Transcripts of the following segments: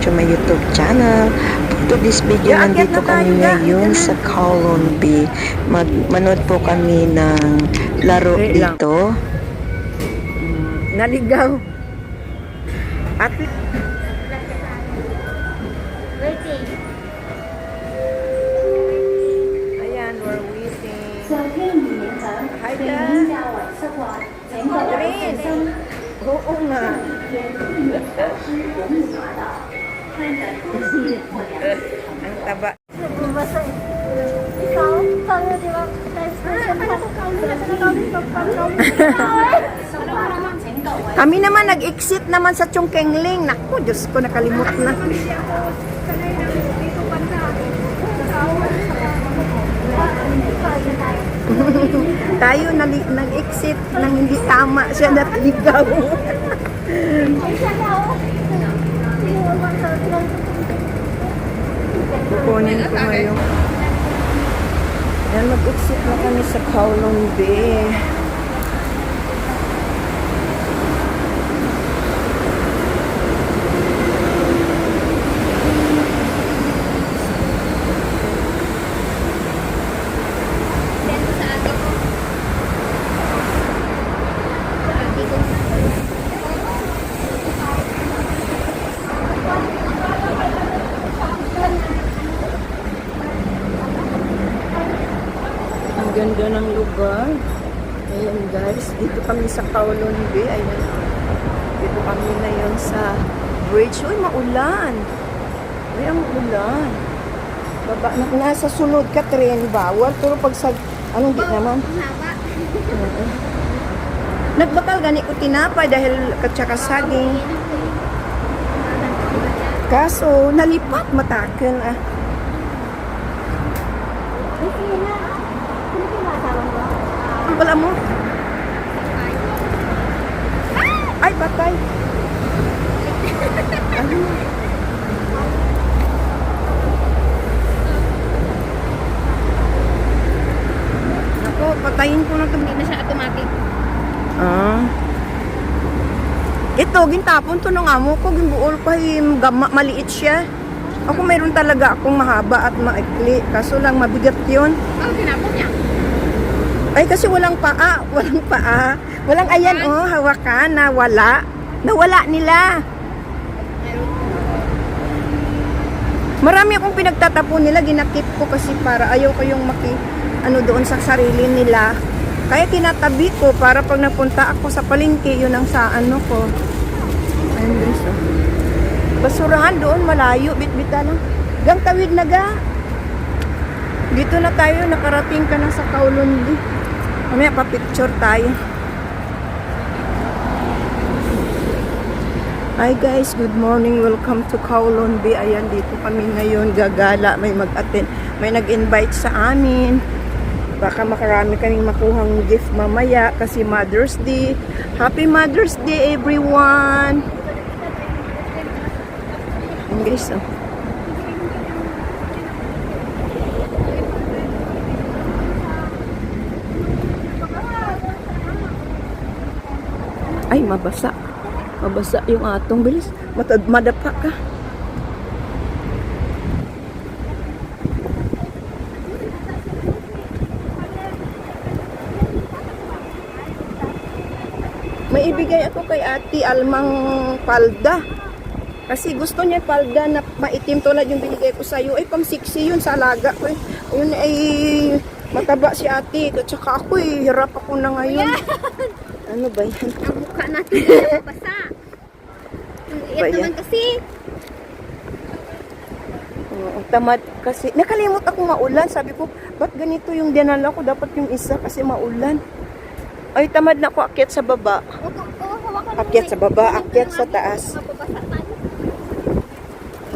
to my YouTube channel. For today's video, nandito kami ngayon sa Kowloon Bay. Manood po kami ng laro dito. Naligaw. At ayan, we're waiting. Hi, guys. Green. Oo nga. Ang taba. Kami naman nag-exit naman sa Chongqingling. Naku, Diyos ko, nakalimot na. Tayo nag-exit nang hindi tama siya naligaw. Kukunin ko ngayon. Yan, mag-exit na kami sa Kowloon Bay. Ang ganda ng lugar. Ayan guys, dito kami sa Kowloon Bay. Ayan. Dito kami na yun sa bridge. Uy, maulan. Uy, ang ulan. Baba, nasa sunod ka tren, bawal. Pero pag sa, anong di naman? Nagbakal gani ko tinapay dahil katsaka saging. Kaso, nalipat matakin ah. Wala mo? Ay, patay. Ano? Ako, patayin ko na ito. Hindi na siya automatic. Ah. Ito, gintapon to nung amo ko. Gimbuol pa yung maliit siya. Ako mayroon talaga akong mahaba at maikli. Kaso lang, mabigat yun. Oh, tinapon niya. Ay, kasi walang paa. Walang paa. Walang ayan, oh, hawakan. Nawala. Nawala nila. Marami akong pinagtatapon nila. Ginakip ko kasi para ayaw ko yung ano doon sa sarili nila. Kaya tinatabi ko para pag napunta ako sa palengke, yun ang sa ano ko. Ayun din so. Basurahan doon, malayo. Bit-bita lang. Gang tawid na ga. Dito na tayo. Nakarating ka na sa Kowloon Bay. Mamaya pa-picture tayo. Hi guys, good morning. Welcome to Kowloon Bay. Ayan, dito kami ngayon gagala. May mag-attend. May nag-invite sa amin. Baka makarami kaming makuhang gift mamaya kasi Mother's Day. Happy Mother's Day everyone! Ayan guys, oh. Ay, mabasa. Mabasa yung atong. Bilis. Madapa ka. May ibigay ako kay Ate Almang palda. Kasi gusto niya palda na maitim tulad yung binigay ko sa'yo. Ay, pang 60 yun sa alaga ko. Yun ay mataba si Ate. At saka ako hirap ako na ngayon. Ano ba yan? Ang mukha natin na basa. Ang iyak naman kasi. Oo, tamad kasi. Nakalimot ako maulan. Sabi ko, ba't ganito yung dinala ko? Dapat yung isa kasi maulan. Ay, tamad na ako akyat sa baba. Akyat sa baba, akyat sa taas.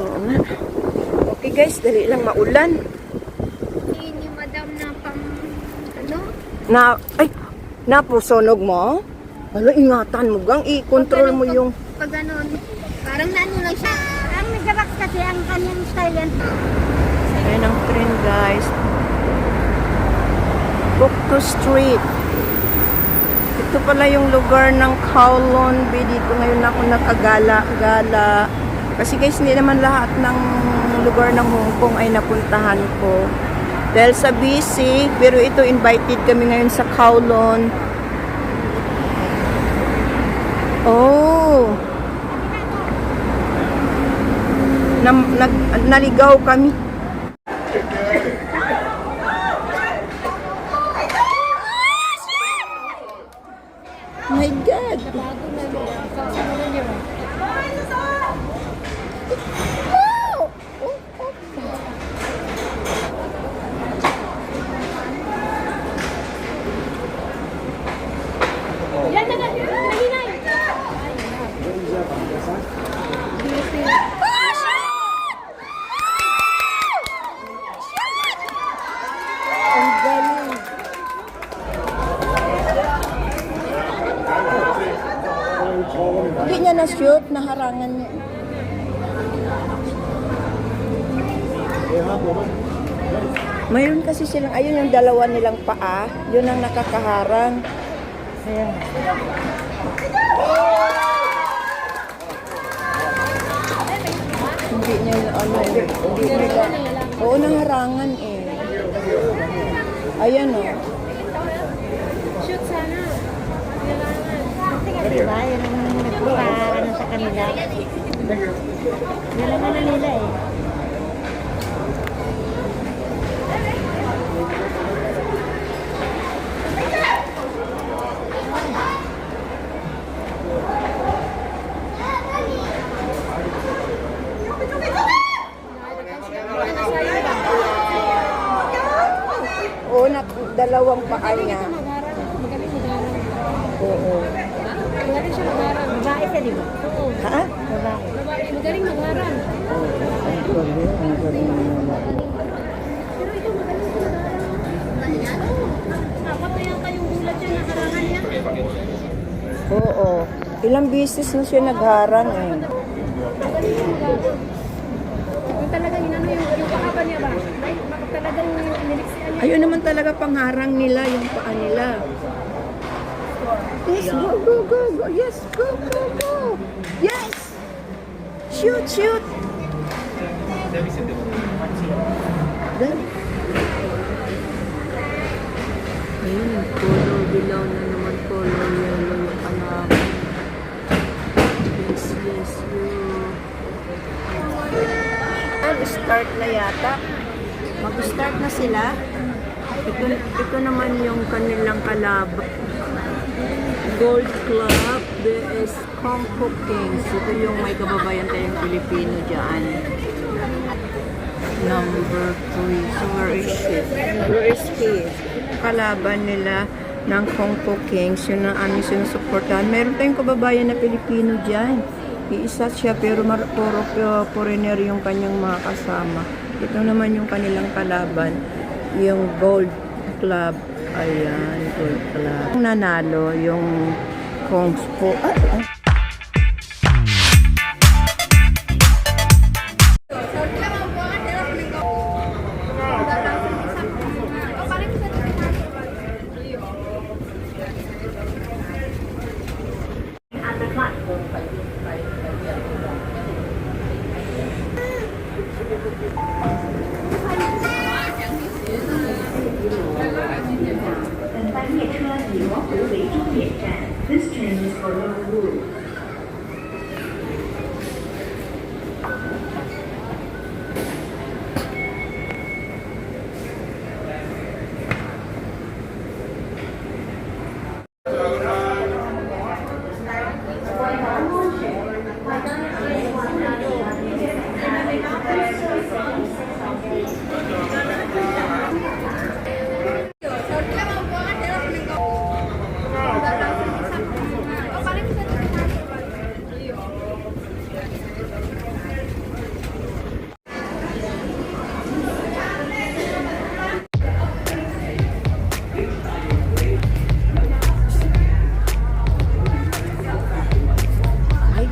Oo nga. Okay guys, dali lang maulan. Ni madam na pang ano? Ay, napusonog mo? Wala, ingatan mo gang, i-control mo yung... Pag ganon, parang naano lang siya. Ang nagabak kasi ang kanyang style yan. Ayan ang trend guys. Bukto Street. Ito pala yung lugar ng Kowloon Bay. Dito ngayon ako nakagala-gala. Kasi guys, hindi naman lahat ng lugar ng Hong Kong ay napuntahan ko. Dahil sa busy, pero ito invited kami ngayon sa Kowloon. Oh! Naligaw kami. My God! Ang galing. Hindi niya na-shoot, naharangan niya. Mayroon kasi silang, ayun yung dalawa nilang paa, yun ang nakakaharang. Ayan. Hindi niya, hindi nila. Oo, naharangan eh. Ayan o. Shoot sana. Diba? Yan ang nagpa-ano sa kanila. Yan ang nila eh. Oo, dalawang paa niya. Magaling mag-arang. Oo. Magaling siya mag-arang. Babae siya, di ba? Oo. Ha? Babae. Babae, magaling mag-arang. Pero ito magaling mag-arang. Dapat na yan kayong gulat yan, nakarangan niya. Oo. Ilang beses na siya nagharang eh. Magaling mag-arang. Kung talagang inano yung pakaba niya ba? Ay, talagang niliksian niya. Ayun naman talaga pangharang nila, yung paa nila. Yes, go, go, go, go. Yes, go, go, go. Yes! Shoot, shoot! Dali. Ayun, color dilaw na naman, color yellow yung kalaban. Yes, yes, start na yata. Mag-start na sila. Ito naman yung kanilang kalaban. Gold Club vs Kung Fu Kings. Ito yung may kababayan tayong Pilipino dyan. Number 3. So where is he? Where is he? Kalaban nila ng Kung Fu Kings. Yun ang aming sinusuportahan. Meron tayong kababayan na Pilipino dyan. Iisa siya pero puro foreigner yung kanyang mga kasama. Ito naman yung kanilang kalaban. Yung Gold Club. Ayan, Gold Club. Nanalo yung Kung Fu. This train is for Honolulu.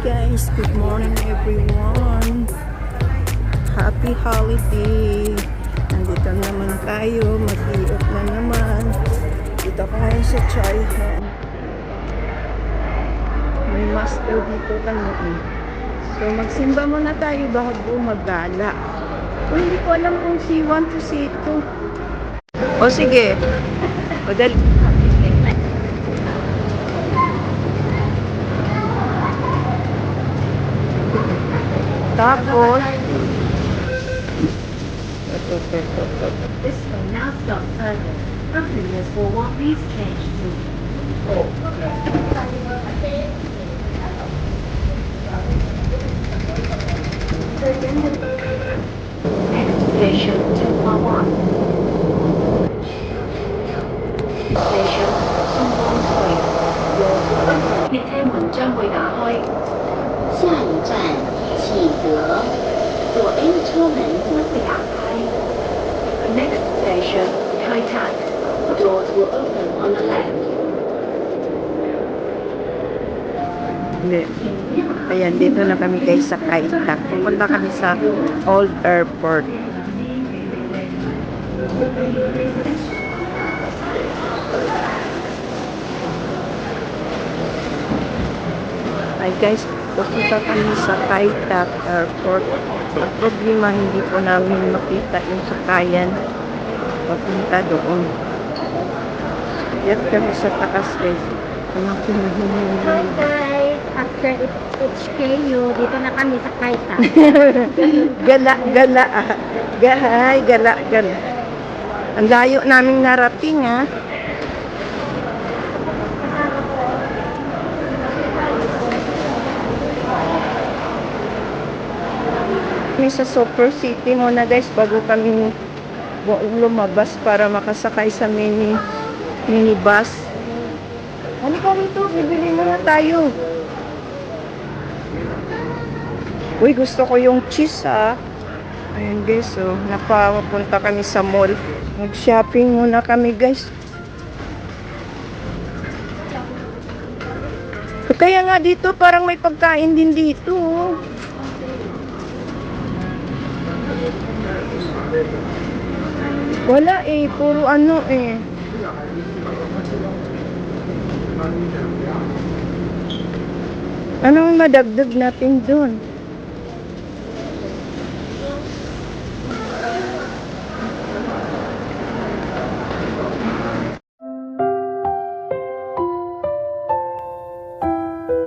Guys, good morning everyone. Happy holiday. Nandito naman tayo, mag-iot na naman. Dito ko ngayon sa Chai Home. May master dito kami. So, magsimba muna tayo bago maggala. O, hindi ko alam kung C1 to C2. O, sige. O, dali. Tapos, This will now stop further. Passengers will want these changed to Next station, Tupawat. Station, Songwon Square. 列车门將會打開。下一站啟德，左邊的車門將會打開。Next station, Kai Tak. Doors will open on the left. hindi. Ayan, dito na kami guys sa Kaitak. Pupunta kami sa Old Airport. Ay guys, pupunta kami sa Kaitak Airport. Ang problema, hindi po namin makita yung sakayan. Papunta doon. Yan kami sa takas guys. Anak ko Hi guys, after HKU, dito na kami sa Kaita. Gala, gala. Gahay, gala, gala. Ang layo naming narating ha. Kami sa Super City muna guys bago kami lumabas para makasakay sa minibus. Ano ka rito? Bibili muna tayo. Uy, gusto ko yung cheese ha. Ayan guys, oh. Napapunta kami sa mall. Mag-shopping muna kami guys. Kaya nga dito, parang may pagkain din dito. Oh. Wala eh, puro ano eh. Anong madagdag natin doon?